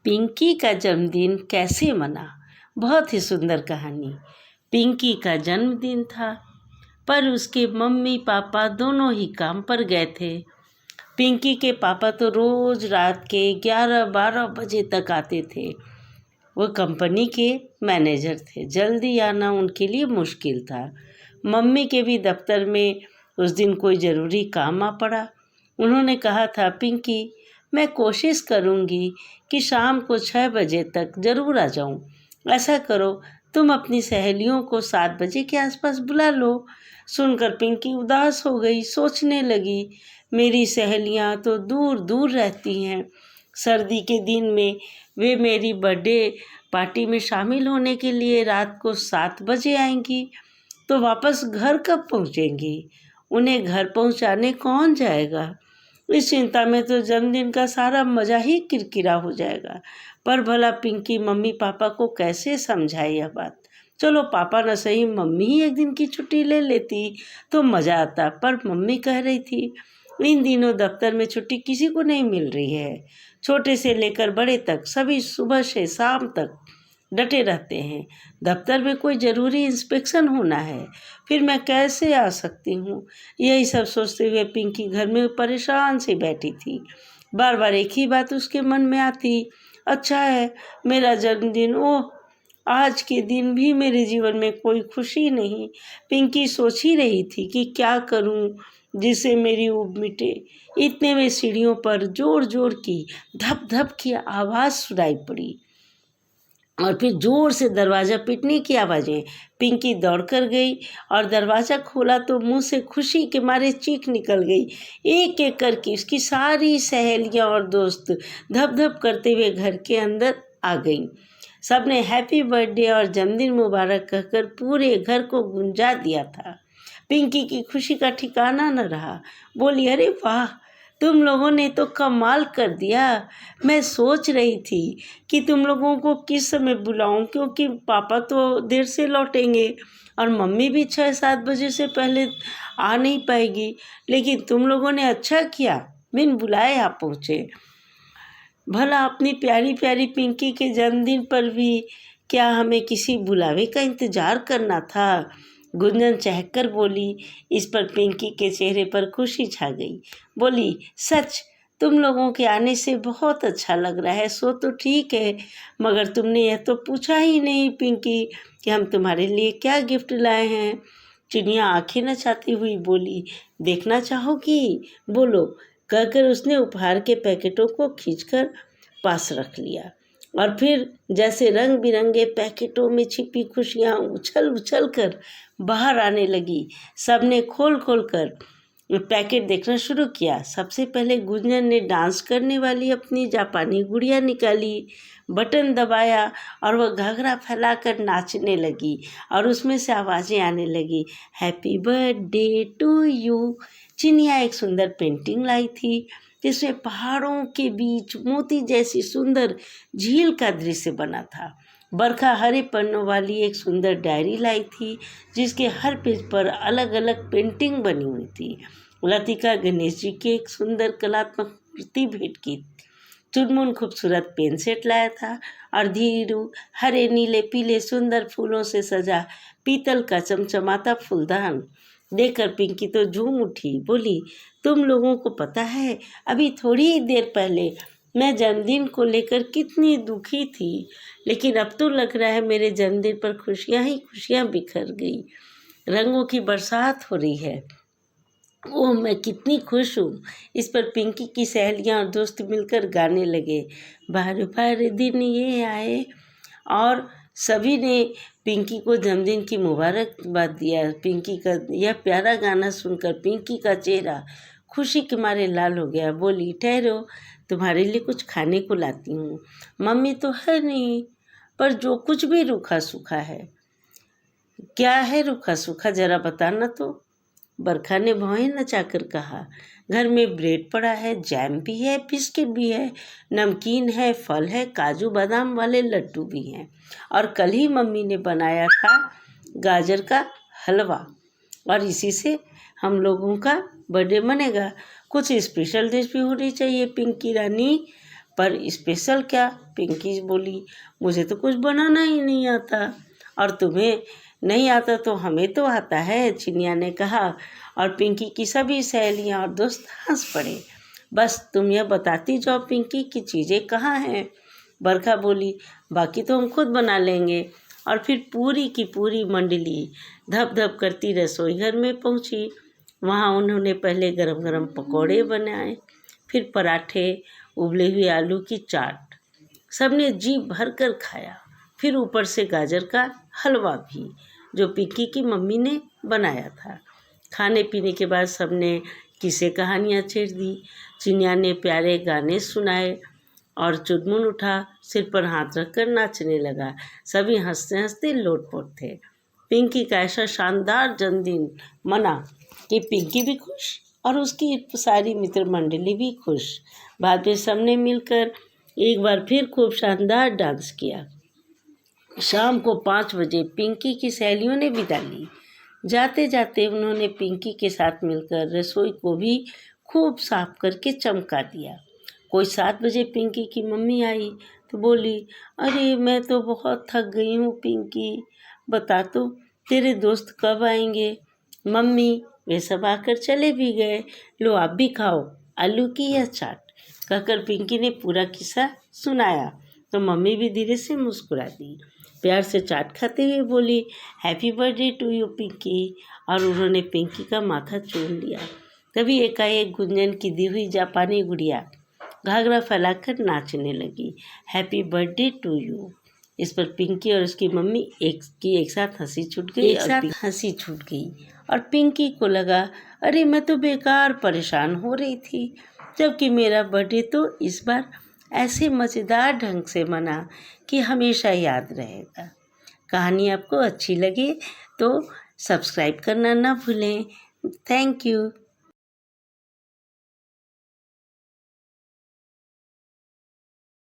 पिंकी का जन्मदिन कैसे मना। बहुत ही सुंदर कहानी। पिंकी का जन्मदिन था, पर उसके मम्मी पापा दोनों ही काम पर गए थे। पिंकी के पापा तो रोज़ रात के 11-12 बजे तक आते थे। वो कंपनी के मैनेजर थे, जल्दी आना उनके लिए मुश्किल था। मम्मी के भी दफ्तर में उस दिन कोई ज़रूरी काम आ पड़ा। उन्होंने कहा था, पिंकी मैं कोशिश करूँगी कि शाम को 6 बजे तक ज़रूर आ जाऊँ। ऐसा करो, तुम अपनी सहेलियों को 7 बजे के आसपास बुला लो। सुनकर पिंकी उदास हो गई, सोचने लगी, मेरी सहेलियाँ तो दूर दूर रहती हैं। सर्दी के दिन में वे मेरी बर्थडे पार्टी में शामिल होने के लिए रात को 7 बजे आएंगी, तो वापस घर कब पहुँचेंगी? उन्हें घर पहुँचाने कौन जाएगा? इस चिंता में तो जन्मदिन का सारा मज़ा ही किरकिरा हो जाएगा। पर भला पिंकी मम्मी पापा को कैसे समझाए यह बात? चलो पापा न सही, मम्मी ही एक दिन की छुट्टी ले लेती तो मज़ा आता। पर मम्मी कह रही थी, इन दिनों दफ्तर में छुट्टी किसी को नहीं मिल रही है। छोटे से लेकर बड़े तक सभी सुबह से शाम तक डटे रहते हैं। दफ्तर में कोई ज़रूरी इंस्पेक्शन होना है, फिर मैं कैसे आ सकती हूँ? यही सब सोचते हुए पिंकी घर में परेशान सी बैठी थी। बार बार एक ही बात उसके मन में आती, अच्छा है मेरा जन्मदिन, ओह आज के दिन भी मेरे जीवन में कोई खुशी नहीं। पिंकी सोच ही रही थी कि क्या करूँ जिससे मेरी ऊब मिटे। इतने में सीढ़ियों पर जोर जोर की धप धप की आवाज़ सुनाई पड़ी और फिर जोर से दरवाज़ा पीटने की आवाज़ें। पिंकी दौड़कर गई और दरवाज़ा खोला तो मुंह से खुशी के मारे चीख निकल गई। एक एक करके उसकी सारी सहेलियां और दोस्त धप धप करते हुए घर के अंदर आ गईं। सबने हैप्पी बर्थडे और जन्मदिन मुबारक कहकर पूरे घर को गुंजा दिया था। पिंकी की खुशी का ठिकाना न रहा। बोली, अरे वाह, तुम लोगों ने तो कमाल कर दिया। मैं सोच रही थी कि तुम लोगों को किस समय बुलाऊं, क्योंकि पापा तो देर से लौटेंगे और मम्मी भी 6-7 बजे से पहले आ नहीं पाएगी। लेकिन तुम लोगों ने अच्छा किया, बिन बुलाए आ पहुँचे। भला अपनी प्यारी प्यारी पिंकी के जन्मदिन पर भी क्या हमें किसी बुलावे का इंतज़ार करना था? गुंजन चहककर बोली। इस पर पिंकी के चेहरे पर खुशी छा गई। बोली, सच तुम लोगों के आने से बहुत अच्छा लग रहा है, सो तो ठीक है, मगर तुमने यह तो पूछा ही नहीं पिंकी कि हम तुम्हारे लिए क्या गिफ्ट लाए हैं। चिड़िया आंखें नचाती हुई बोली, देखना चाहोगी? बोलो, कहकर उसने उपहार के पैकेटों को खींचकर पास रख लिया और फिर जैसे रंग बिरंगे पैकेटों में छिपी खुशियाँ उछल उछल कर बाहर आने लगी। सबने खोल खोल कर पैकेट देखना शुरू किया। सबसे पहले गुंजन ने डांस करने वाली अपनी जापानी गुड़िया निकाली, बटन दबाया और वह घाघरा फैलाकर नाचने लगी और उसमें से आवाज़ें आने लगी, हैप्पी बर्थडे टू यू। चिनिया एक सुंदर पेंटिंग लाई थी जिसमें पहाड़ों के बीच मोती जैसी सुंदर झील का दृश्य बना था। बरखा हरे पन्नों वाली एक सुंदर डायरी लाई थी जिसके हर पेज पर अलग अलग पेंटिंग बनी हुई थी। लतिका गणेश जी की एक सुंदर कलात्मक कृति भेंट की। चुनमुन खूबसूरत पेन सेट लाया था और धीरू हरे नीले पीले सुंदर फूलों से सजा पीतल का चमचमाता फूलदान देखकर पिंकी तो झूम उठी। बोली, तुम लोगों को पता है, अभी थोड़ी ही देर पहले मैं जन्मदिन को लेकर कितनी दुखी थी, लेकिन अब तो लग रहा है मेरे जन्मदिन पर खुशियाँ ही खुशियाँ बिखर गई। रंगों की बरसात हो रही है। ओह मैं कितनी खुश हूँ। इस पर पिंकी की सहेलियाँ और दोस्त मिलकर गाने लगे, बार बार दिन ये आए, और सभी ने पिंकी को जन्मदिन की मुबारकबाद दिया। पिंकी का यह प्यारा गाना सुनकर पिंकी का चेहरा खुशी के मारे लाल हो गया। बोली, ठहरो, तुम्हारे लिए कुछ खाने को लाती हूँ। मम्मी तो है नहीं, पर जो कुछ भी रूखा सूखा है। क्या है रूखा सूखा, जरा बताना तो? बरखा ने भौहें नचाकर कहा, घर में ब्रेड पड़ा है, जैम भी है, बिस्किट भी है, नमकीन है, फल है, काजू बादाम वाले लड्डू भी हैं, और कल ही मम्मी ने बनाया था गाजर का हलवा, और इसी से हम लोगों का बर्थडे मनेगा। कुछ स्पेशल डिश भी होनी चाहिए पिंकी रानी। पर स्पेशल क्या? पिंकी बोली, मुझे तो कुछ बनाना ही नहीं आता। और तुम्हें नहीं आता तो हमें तो आता है, चिनिया ने कहा। और पिंकी की सभी सहेलियां और दोस्त हंस पड़े। बस तुम यह बताती जाओ पिंकी की चीज़ें कहाँ हैं। बरखा बोली, बाकी तो हम खुद बना लेंगे। और फिर पूरी की पूरी मंडली धप धप करती रसोई घर में पहुंची। वहां उन्होंने पहले गरम गरम पकौड़े बनाए, फिर पराठे, उबले हुए आलू की चाट। सबने जी भर कर खाया। फिर ऊपर से गाजर का हलवा भी, जो पिंकी की मम्मी ने बनाया था। खाने पीने के बाद सबने किस्से कहानियाँ छेड़ दी। चिनिया ने प्यारे गाने सुनाए और चुनमुन उठा सिर पर हाथ रखकर नाचने लगा। सभी हंसते हंसते लोटपोट थे। पिंकी का ऐसा शानदार जन्मदिन मना कि पिंकी भी खुश और उसकी सारी मित्र मंडली भी खुश। बाद में सबने मिलकर एक बार फिर खूब शानदार डांस किया। शाम को 5 बजे पिंकी की सहेलियों ने विदा ली। जाते जाते उन्होंने पिंकी के साथ मिलकर रसोई को भी खूब साफ करके चमका दिया। कोई 7 बजे पिंकी की मम्मी आई तो बोली, अरे मैं तो बहुत थक गई हूँ पिंकी, बता तो तेरे दोस्त कब आएंगे। मम्मी, वे सब आकर चले भी गए, लो आप भी खाओ आलू की यह चाट, कहकर पिंकी ने पूरा किस्सा सुनाया तो मम्मी भी धीरे से मुस्कुरा दी। प्यार से चाट खाते हुए बोली, happy birthday to you Pinky. और उन्होंने पिंकी का माथा चूम लिया। तभी एकाएक गुंजन की दी हुई जापानी गुड़िया घाघरा फैलाकर नाचने लगी, हैप्पी बर्थडे टू यू। इस पर पिंकी और उसकी मम्मी एक साथ हंसी छूट गई और पिंकी को लगा, अरे मैं तो बेकार परेशान हो रही थी, जबकि मेरा बर्थडे तो इस बार ऐसे मज़ेदार ढंग से मना कि हमेशा याद रहेगा। कहानी आपको अच्छी लगे तो सब्सक्राइब करना ना भूलें। Thank you.